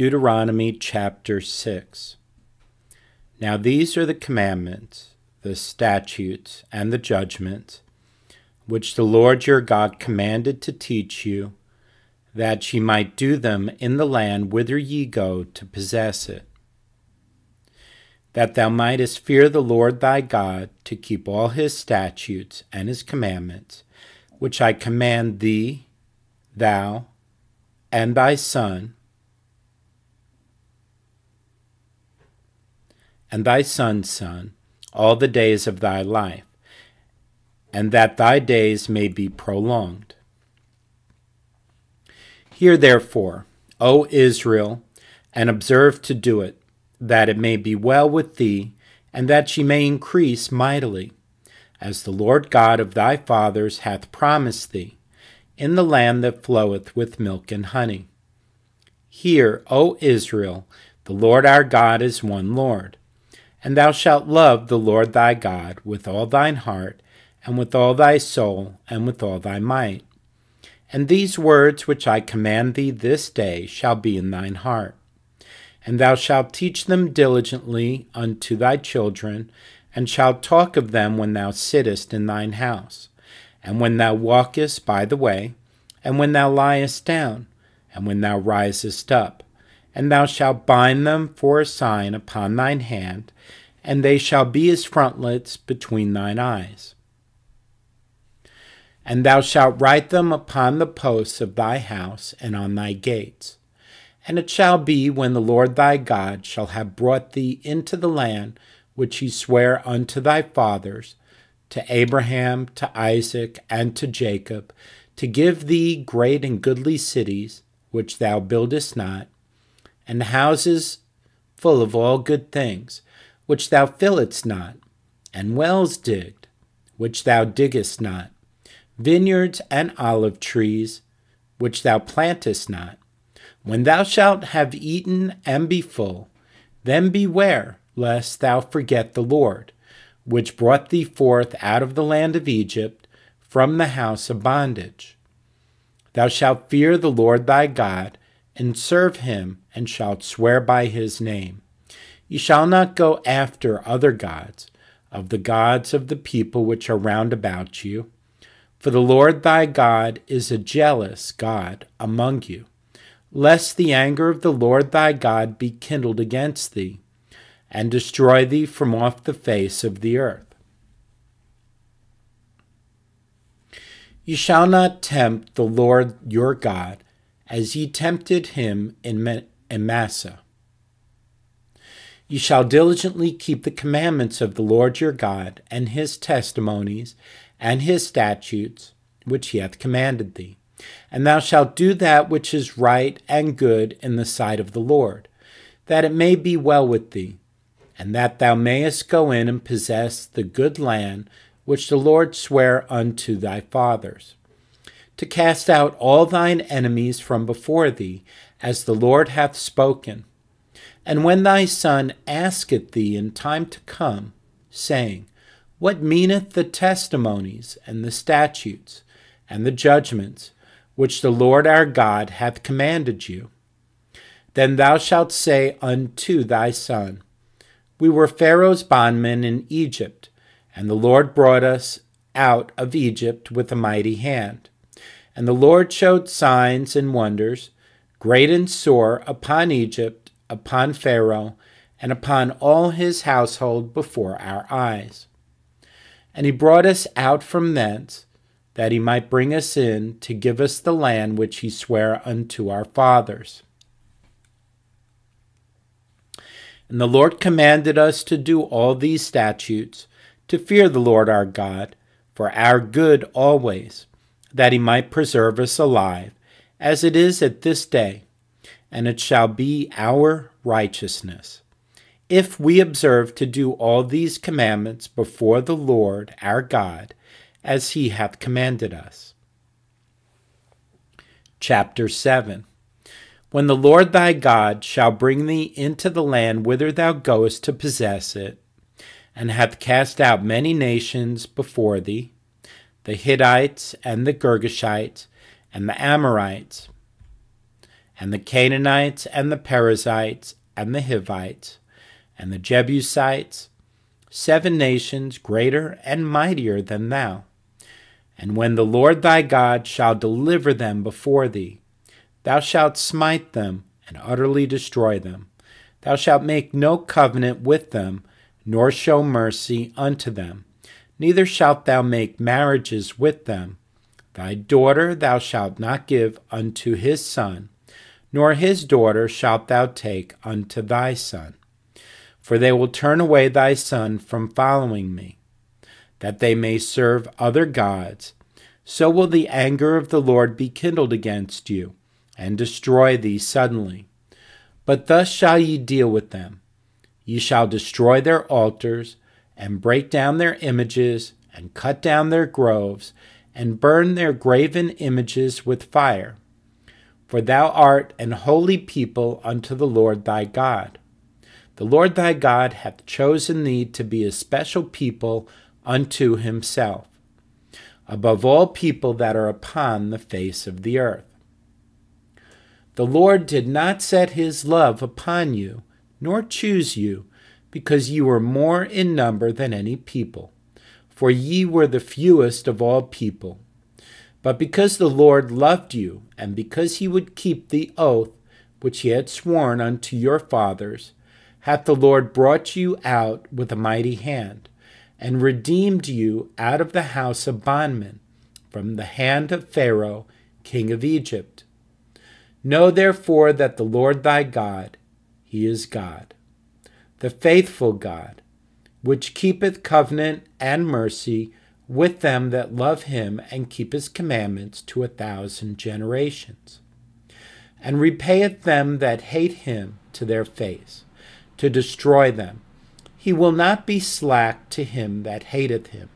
Deuteronomy chapter 6. Now these are the commandments, the statutes, and the judgments, which the Lord your God commanded to teach you, that ye might do them in the land whither ye go to possess it. That thou mightest fear the Lord thy God, to keep all his statutes and his commandments, which I command thee, thou, and thy son, and thy son's son, all the days of thy life, and that thy days may be prolonged. Hear therefore, O Israel, and observe to do it, that it may be well with thee, and that ye may increase mightily, as the Lord God of thy fathers hath promised thee, in the land that floweth with milk and honey. Hear, O Israel, the Lord our God is one Lord. And thou shalt love the Lord thy God with all thine heart, and with all thy soul, and with all thy might. And these words which I command thee this day shall be in thine heart. And thou shalt teach them diligently unto thy children, and shalt talk of them when thou sittest in thine house, and when thou walkest by the way, and when thou liest down, and when thou risest up. And thou shalt bind them for a sign upon thine hand, and they shall be as frontlets between thine eyes. And thou shalt write them upon the posts of thy house and on thy gates. And it shall be, when the Lord thy God shall have brought thee into the land which he sware unto thy fathers, to Abraham, to Isaac, and to Jacob, to give thee great and goodly cities, which thou buildest not, and houses full of all good things, which thou fillest not, and wells digged, which thou diggest not, vineyards and olive trees, which thou plantest not. When thou shalt have eaten and be full, then beware lest thou forget the Lord, which brought thee forth out of the land of Egypt, from the house of bondage. Thou shalt fear the Lord thy God, and serve him, and shalt swear by his name. Ye shall not go after other gods, of the gods of the people which are round about you. For the Lord thy God is a jealous God among you, lest the anger of the Lord thy God be kindled against thee, and destroy thee from off the face of the earth. Ye shall not tempt the Lord your God, as ye tempted him in Massah. Ye shall diligently keep the commandments of the Lord your God, and his testimonies, and his statutes, which he hath commanded thee. And thou shalt do that which is right and good in the sight of the Lord, that it may be well with thee, and that thou mayest go in and possess the good land which the Lord sware unto thy fathers, to cast out all thine enemies from before thee, as the Lord hath spoken. And when thy son asketh thee in time to come, saying, What meaneth the testimonies and the statutes and the judgments which the Lord our God hath commanded you? Then thou shalt say unto thy son, We were Pharaoh's bondmen in Egypt, and the Lord brought us out of Egypt with a mighty hand. And the Lord showed signs and wonders, great and sore, upon Egypt, upon Pharaoh, and upon all his household before our eyes. And he brought us out from thence, that he might bring us in to give us the land which he sware unto our fathers. And the Lord commanded us to do all these statutes, to fear the Lord our God, for our good always, that he might preserve us alive, as it is at this day, and it shall be our righteousness, if we observe to do all these commandments before the Lord our God, as he hath commanded us. Chapter 7. When the Lord thy God shall bring thee into the land whither thou goest to possess it, and hath cast out many nations before thee, the Hittites, and the Girgashites, and the Amorites, and the Canaanites, and the Perizzites, and the Hivites, and the Jebusites, 7 nations greater and mightier than thou. And when the Lord thy God shall deliver them before thee, thou shalt smite them and utterly destroy them. Thou shalt make no covenant with them, nor show mercy unto them. Neither shalt thou make marriages with them. Thy daughter thou shalt not give unto his son, nor his daughter shalt thou take unto thy son. For they will turn away thy son from following me, that they may serve other gods. So will the anger of the Lord be kindled against you, and destroy thee suddenly. But thus shall ye deal with them. Ye shall destroy their altars, and break down their images, and cut down their groves, and burn their graven images with fire. For thou art an holy people unto the Lord thy God. The Lord thy God hath chosen thee to be a special people unto himself, above all people that are upon the face of the earth. The Lord did not set his love upon you, nor choose you, because ye were more in number than any people, for ye were the fewest of all people. But because the Lord loved you, and because he would keep the oath which he had sworn unto your fathers, hath the Lord brought you out with a mighty hand, and redeemed you out of the house of bondmen, from the hand of Pharaoh, king of Egypt. Know therefore that the Lord thy God, he is God, the faithful God, which keepeth covenant and mercy with them that love him and keep his commandments to 1,000 generations, and repayeth them that hate him to their face, to destroy them. He will not be slack to him that hateth him.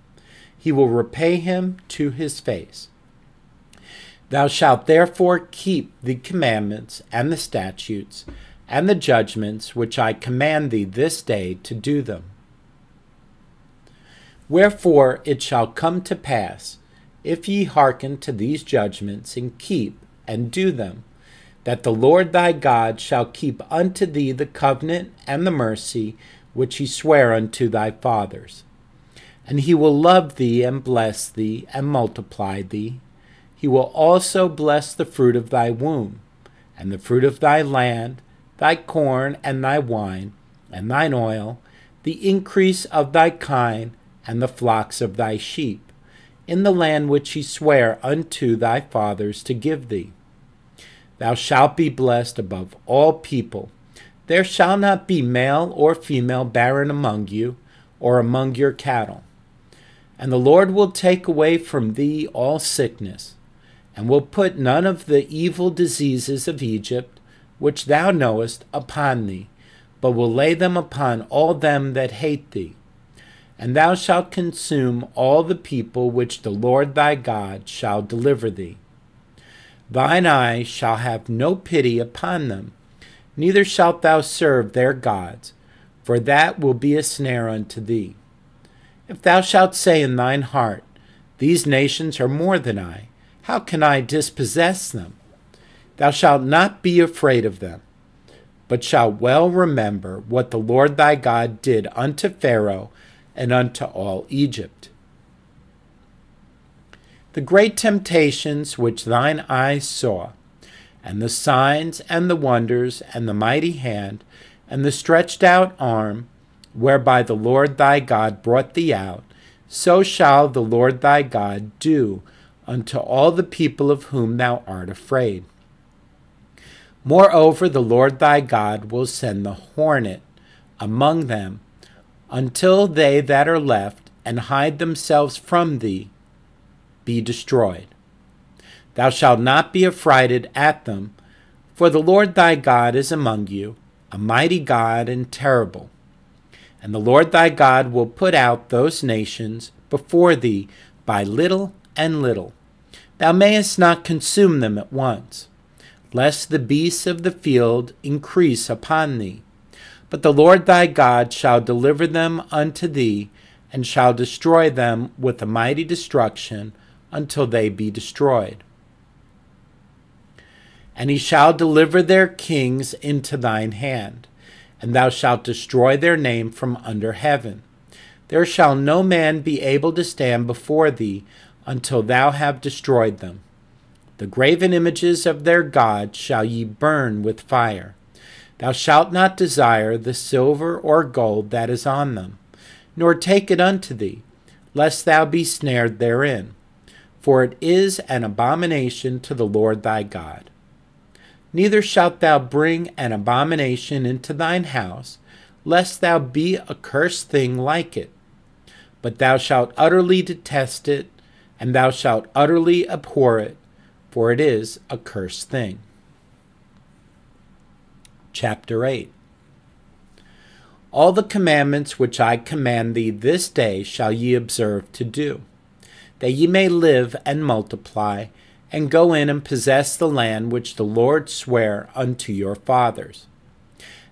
He will repay him to his face. Thou shalt therefore keep the commandments and the statutes and the judgments which I command thee this day to do them. Wherefore it shall come to pass, if ye hearken to these judgments, and keep and do them, that the Lord thy God shall keep unto thee the covenant and the mercy which he sware unto thy fathers. And he will love thee and bless thee and multiply thee. He will also bless the fruit of thy womb, and the fruit of thy land, thy corn and thy wine, and thine oil, the increase of thy kine, and the flocks of thy sheep, in the land which he sware unto thy fathers to give thee. Thou shalt be blessed above all people. There shall not be male or female barren among you, or among your cattle. And the Lord will take away from thee all sickness, and will put none of the evil diseases of Egypt, which thou knowest, upon thee, but will lay them upon all them that hate thee. And thou shalt consume all the people which the Lord thy God shall deliver thee. Thine eye shall have no pity upon them, neither shalt thou serve their gods, for that will be a snare unto thee. If thou shalt say in thine heart, These nations are more than I, how can I dispossess them? Thou shalt not be afraid of them, but shalt well remember what the Lord thy God did unto Pharaoh and unto all Egypt. The great temptations which thine eyes saw, and the signs and the wonders and the mighty hand and the stretched out arm, whereby the Lord thy God brought thee out, so shall the Lord thy God do unto all the people of whom thou art afraid. Moreover, the Lord thy God will send the hornet among them, until they that are left and hide themselves from thee be destroyed. Thou shalt not be affrighted at them, for the Lord thy God is among you, a mighty God and terrible. And the Lord thy God will put out those nations before thee by little and little. Thou mayest not consume them at once, lest the beasts of the field increase upon thee. But the Lord thy God shall deliver them unto thee, and shall destroy them with a mighty destruction until they be destroyed. And he shall deliver their kings into thine hand, and thou shalt destroy their name from under heaven. There shall no man be able to stand before thee until thou have destroyed them. The graven images of their gods shall ye burn with fire. Thou shalt not desire the silver or gold that is on them, nor take it unto thee, lest thou be snared therein. For it is an abomination to the Lord thy God. Neither shalt thou bring an abomination into thine house, lest thou be a cursed thing like it. But thou shalt utterly detest it, and thou shalt utterly abhor it, for it is a cursed thing. Chapter 8. All the commandments which I command thee this day shall ye observe to do, that ye may live and multiply, and go in and possess the land which the Lord sware unto your fathers.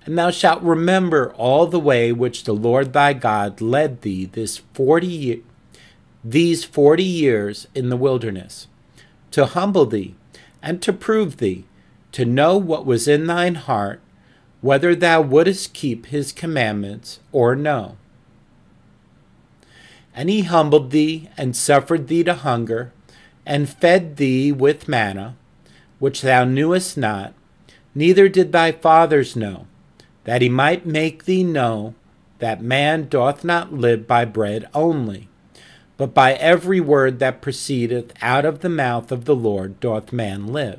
And thou shalt remember all the way which the Lord thy God led thee these 40 years in the wilderness, to humble thee, and to prove thee, to know what was in thine heart, whether thou wouldest keep his commandments or no. And he humbled thee, and suffered thee to hunger, and fed thee with manna, which thou knewest not, neither did thy fathers know, that he might make thee know that man doth not live by bread only, but by every word that proceedeth out of the mouth of the Lord doth man live.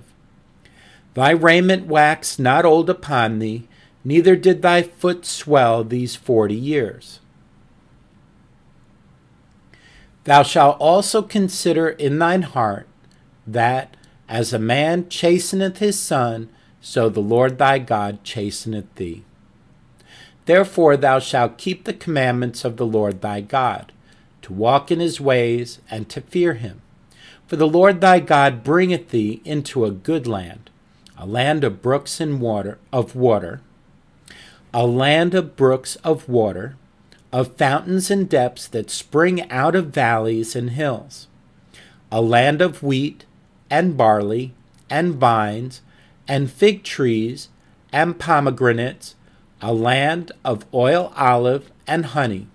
Thy raiment waxed not old upon thee, neither did thy foot swell these 40 years. Thou shalt also consider in thine heart that, as a man chasteneth his son, so the Lord thy God chasteneth thee. Therefore thou shalt keep the commandments of the Lord thy God, to walk in his ways, and to fear him. For the Lord thy God bringeth thee into a good land, a land of brooks and water, a land of brooks of water, of fountains and depths that spring out of valleys and hills, a land of wheat and barley and vines and fig trees and pomegranates, a land of oil, olive, and honey,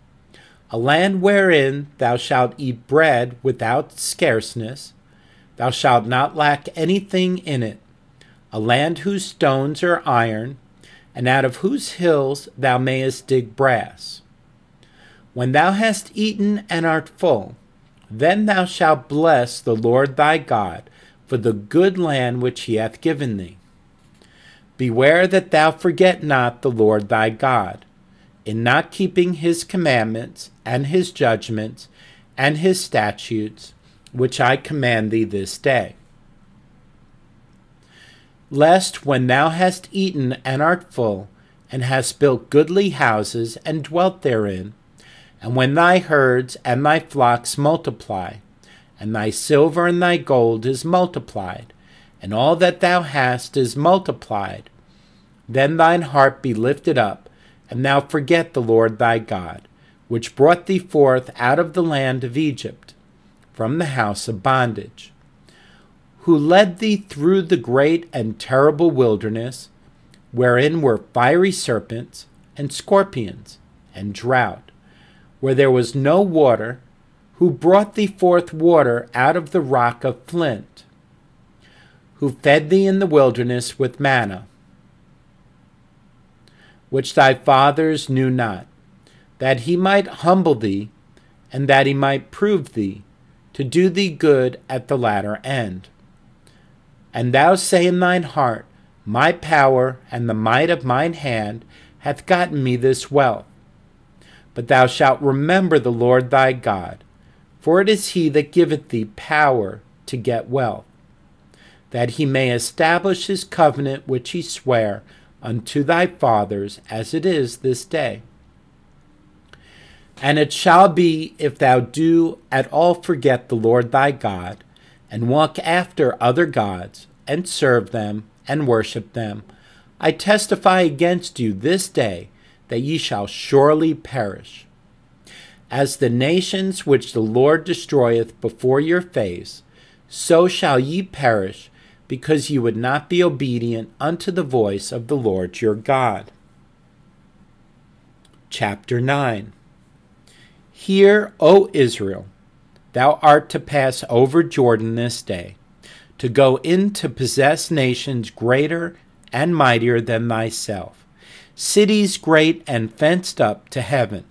a land wherein thou shalt eat bread without scarceness, thou shalt not lack anything in it, a land whose stones are iron, and out of whose hills thou mayest dig brass. When thou hast eaten and art full, then thou shalt bless the Lord thy God for the good land which he hath given thee. Beware that thou forget not the Lord thy God, in not keeping his commandments and his judgments and his statutes, which I command thee this day. Lest when thou hast eaten and art full, and hast built goodly houses and dwelt therein, and when thy herds and thy flocks multiply, and thy silver and thy gold is multiplied, and all that thou hast is multiplied, then thine heart be lifted up, and thou forget the Lord thy God, which brought thee forth out of the land of Egypt, from the house of bondage, who led thee through the great and terrible wilderness, wherein were fiery serpents, and scorpions, and drought, where there was no water, who brought thee forth water out of the rock of flint, who fed thee in the wilderness with manna, which thy fathers knew not, that he might humble thee, and that he might prove thee, to do thee good at the latter end. And thou say in thine heart, My power and the might of mine hand hath gotten me this wealth. But thou shalt remember the Lord thy God, for it is he that giveth thee power to get wealth, that he may establish his covenant which he sware unto thy fathers, as it is this day. And it shall be, if thou do at all forget the Lord thy God, and walk after other gods, and serve them, and worship them, I testify against you this day, that ye shall surely perish. As the nations which the Lord destroyeth before your face, so shall ye perish, because you would not be obedient unto the voice of the Lord your God. Chapter 9. Hear, O Israel, thou art to pass over Jordan this day, to go in to possess nations greater and mightier than thyself, cities great and fenced up to heaven,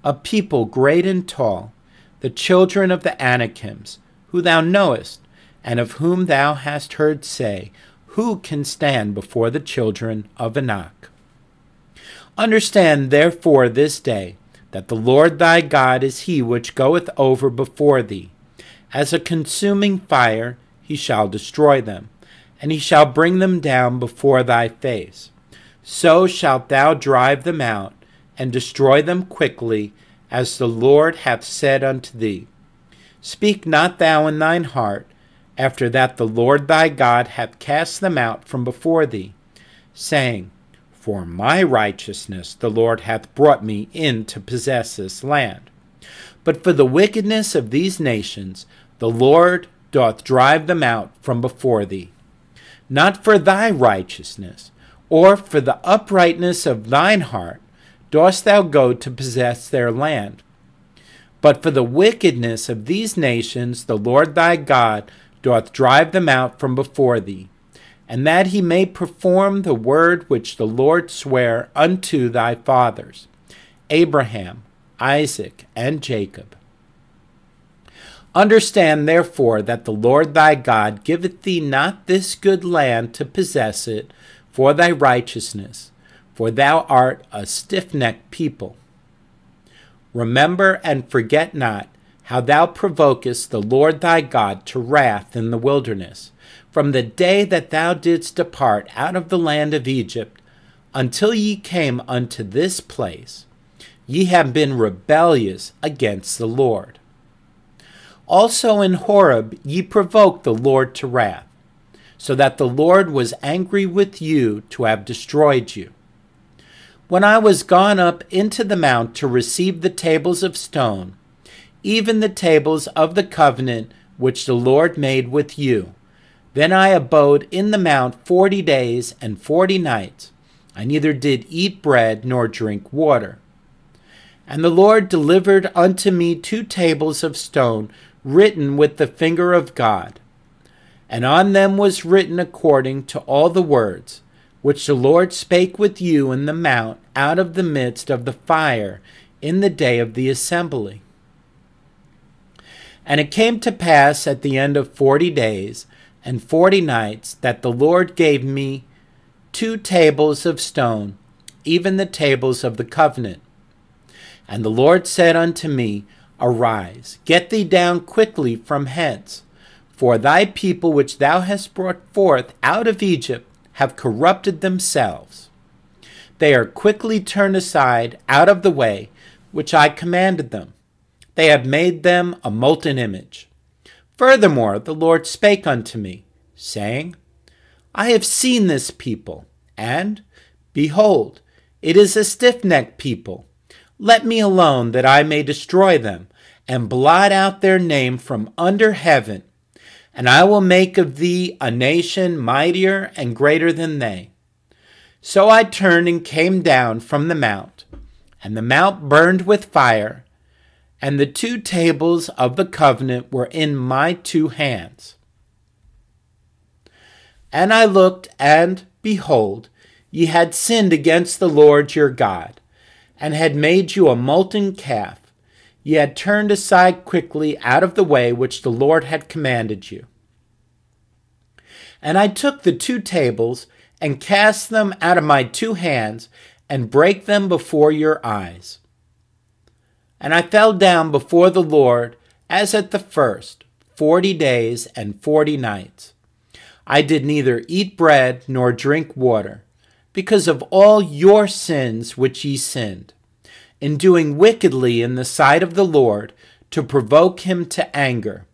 a people great and tall, the children of the Anakims, who thou knowest, and of whom thou hast heard say, who can stand before the children of Anak? Understand therefore this day, that the Lord thy God is he which goeth over before thee. As a consuming fire he shall destroy them, and he shall bring them down before thy face. So shalt thou drive them out, and destroy them quickly, as the Lord hath said unto thee. Speak not thou in thine heart, after that the Lord thy God hath cast them out from before thee, saying, For my righteousness the Lord hath brought me in to possess this land. But for the wickedness of these nations the Lord doth drive them out from before thee. Not for thy righteousness, or for the uprightness of thine heart, dost thou go to possess their land. But for the wickedness of these nations the Lord thy God doth drive them out from before thee, and that he may perform the word which the Lord sware unto thy fathers, Abraham, Isaac, and Jacob. Understand therefore that the Lord thy God giveth thee not this good land to possess it for thy righteousness, for thou art a stiff-necked people. Remember and forget not how thou provokest the Lord thy God to wrath in the wilderness, from the day that thou didst depart out of the land of Egypt, until ye came unto this place. Ye have been rebellious against the Lord. Also in Horeb ye provoked the Lord to wrath, so that the Lord was angry with you to have destroyed you. When I was gone up into the mount to receive the tables of stone, even the tables of the covenant which the Lord made with you, then I abode in the mount 40 days and 40 nights. I neither did eat bread nor drink water. And the Lord delivered unto me 2 tables of stone written with the finger of God, and on them was written according to all the words which the Lord spake with you in the mount out of the midst of the fire in the day of the assembly. And it came to pass at the end of 40 days and 40 nights that the Lord gave me 2 tables of stone, even the tables of the covenant. And the Lord said unto me, Arise, get thee down quickly from hence, for thy people which thou hast brought forth out of Egypt have corrupted themselves. They are quickly turned aside out of the way which I commanded them. They have made them a molten image. Furthermore, the Lord spake unto me, saying, I have seen this people, and, behold, it is a stiff-necked people. Let me alone, that I may destroy them, and blot out their name from under heaven, and I will make of thee a nation mightier and greater than they. So I turned and came down from the mount, and the mount burned with fire, and the 2 tables of the covenant were in my 2 hands. And I looked, and, behold, ye had sinned against the Lord your God, and had made you a molten calf. Ye had turned aside quickly out of the way which the Lord had commanded you. And I took the 2 tables, and cast them out of my 2 hands, and brake them before your eyes. And I fell down before the Lord, as at the first, 40 days and 40 nights. I did neither eat bread nor drink water, because of all your sins which ye sinned, in doing wickedly in the sight of the Lord, to provoke him to anger.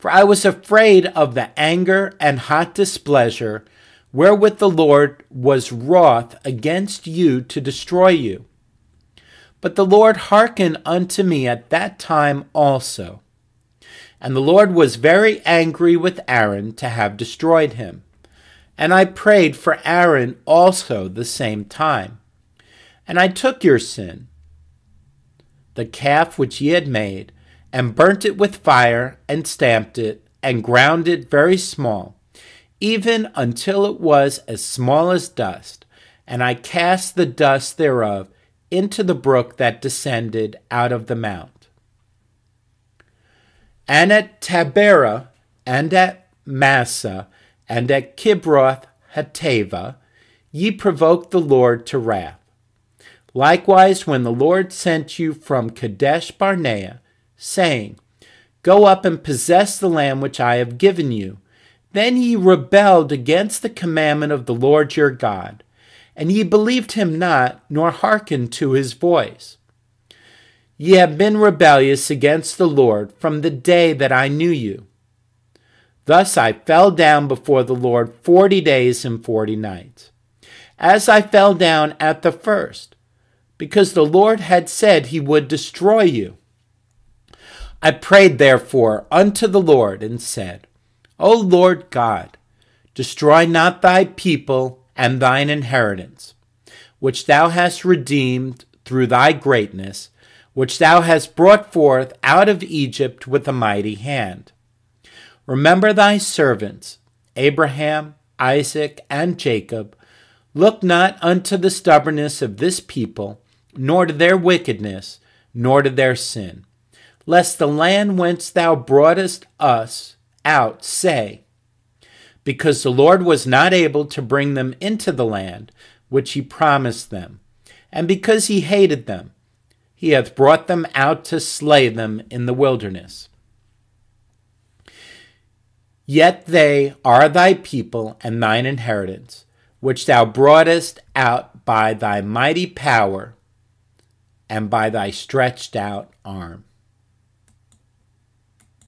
For I was afraid of the anger and hot displeasure, wherewith the Lord was wroth against you to destroy you. But the Lord hearkened unto me at that time also. And the Lord was very angry with Aaron to have destroyed him. And I prayed for Aaron also the same time. And I took your sin, the calf which ye had made, and burnt it with fire, and stamped it, and ground it very small, even until it was as small as dust. And I cast the dust thereof into the brook that descended out of the mount. And at Taberah, and at Massah, and at Kibroth Hattavah, ye provoked the Lord to wrath. Likewise, when the Lord sent you from Kadesh Barnea, saying, Go up and possess the land which I have given you, then ye rebelled against the commandment of the Lord your God, and ye believed him not, nor hearkened to his voice. Ye have been rebellious against the Lord from the day that I knew you. Thus I fell down before the Lord 40 days and 40 nights, as I fell down at the first, because the Lord had said he would destroy you. I prayed therefore unto the Lord, and said, O Lord God, destroy not thy people and thine inheritance, which thou hast redeemed through thy greatness, which thou hast brought forth out of Egypt with a mighty hand. Remember thy servants, Abraham, Isaac, and Jacob. Look not unto the stubbornness of this people, nor to their wickedness, nor to their sin, lest the land whence thou broughtest us out say, because the Lord was not able to bring them into the land which he promised them, and because he hated them, he hath brought them out to slay them in the wilderness. Yet they are thy people and thine inheritance, which thou broughtest out by thy mighty power and by thy stretched out arm.